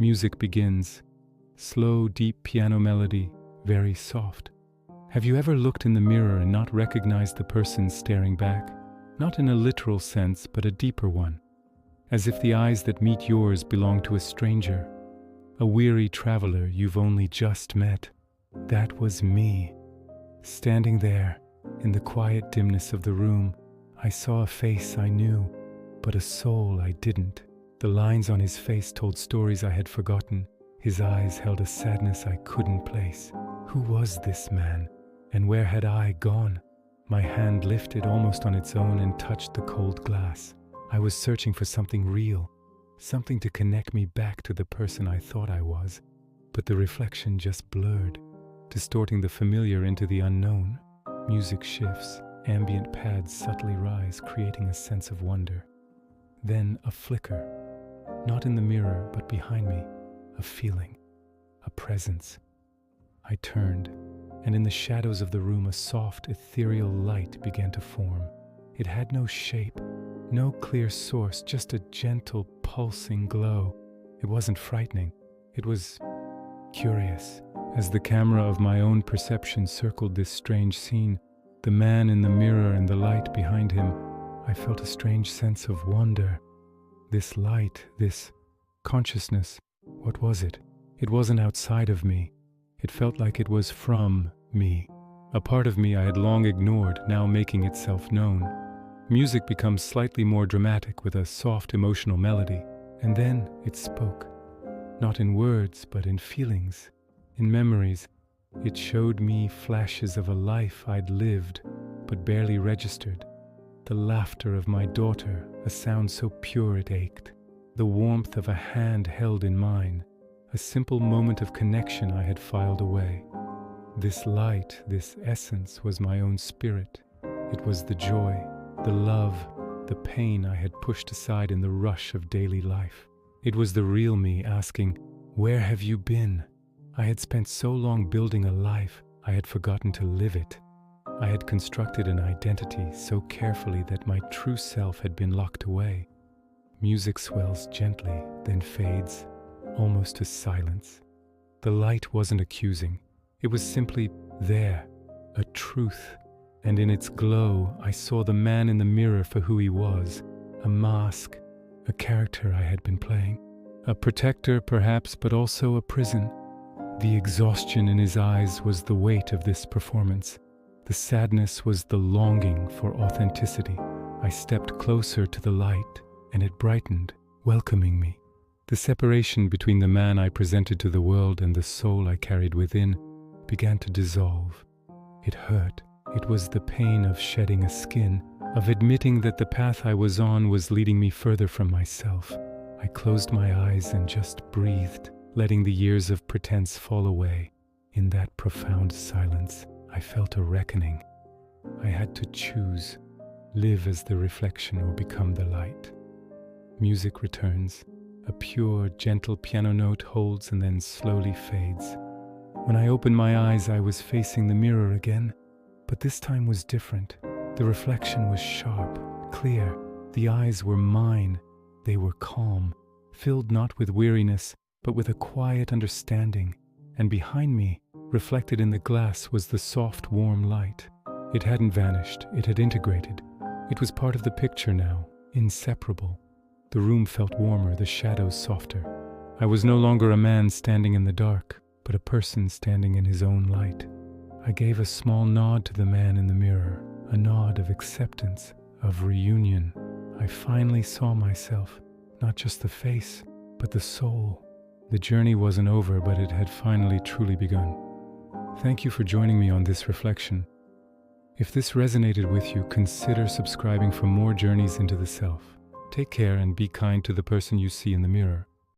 Music begins. Slow, deep piano melody, very soft. Have you ever looked in the mirror and not recognized the person staring back? Not in a literal sense, but a deeper one. As if the eyes that meet yours belong to a stranger, a weary traveler you've only just met. That was me. Standing there, in the quiet dimness of the room, I saw a face I knew, but a soul I didn't. The lines on his face told stories I had forgotten. His eyes held a sadness I couldn't place. Who was this man? And where had I gone? My hand lifted almost on its own and touched the cold glass. I was searching for something real, something to connect me back to the person I thought I was. But the reflection just blurred, distorting the familiar into the unknown. Music shifts, ambient pads subtly rise, creating a sense of wonder. Then a flicker, not in the mirror, but behind me, a feeling, a presence. I turned, and in the shadows of the room a soft, ethereal light began to form. It had no shape, no clear source, just a gentle, pulsing glow. It wasn't frightening, it was curious. As the camera of my own perception circled this strange scene, the man in the mirror and the light behind him, I felt a strange sense of wonder. This light, this consciousness, what was it? It wasn't outside of me. It felt like it was from me. A part of me I had long ignored, now making itself known. Music becomes slightly more dramatic with a soft emotional melody, and then it spoke. Not in words, but in feelings, in memories. It showed me flashes of a life I'd lived, but barely registered. The laughter of my daughter, a sound so pure it ached. The warmth of a hand held in mine, a simple moment of connection I had filed away. This light, this essence was my own spirit. It was the joy, the love, the pain I had pushed aside in the rush of daily life. It was the real me asking, "Where have you been?" I had spent so long building a life, I had forgotten to live it. I had constructed an identity so carefully that my true self had been locked away. Music swells gently, then fades, almost to silence. The light wasn't accusing. It was simply there, a truth. And in its glow, I saw the man in the mirror for who he was, a mask, a character I had been playing. A protector, perhaps, but also a prison. The exhaustion in his eyes was the weight of this performance. The sadness was the longing for authenticity. I stepped closer to the light, and it brightened, welcoming me. The separation between the man I presented to the world and the soul I carried within began to dissolve. It hurt. It was the pain of shedding a skin, of admitting that the path I was on was leading me further from myself. I closed my eyes and just breathed, letting the years of pretense fall away. In that profound silence, I felt a reckoning. I had to choose, live as the reflection or become the light. Music returns. A pure, gentle piano note holds and then slowly fades. When I opened my eyes, I was facing the mirror again, but this time was different. The reflection was sharp, clear. The eyes were mine. They were calm, filled not with weariness, but with a quiet understanding. And behind me, reflected in the glass, was the soft, warm light. It hadn't vanished. It had integrated. It was part of the picture now, inseparable. The room felt warmer, the shadows softer. I was no longer a man standing in the dark, but a person standing in his own light. I gave a small nod to the man in the mirror, a nod of acceptance, of reunion. I finally saw myself, not just the face, but the soul. The journey wasn't over, but it had finally truly begun. Thank you for joining me on this reflection. If this resonated with you, consider subscribing for more journeys into the self. Take care and be kind to the person you see in the mirror.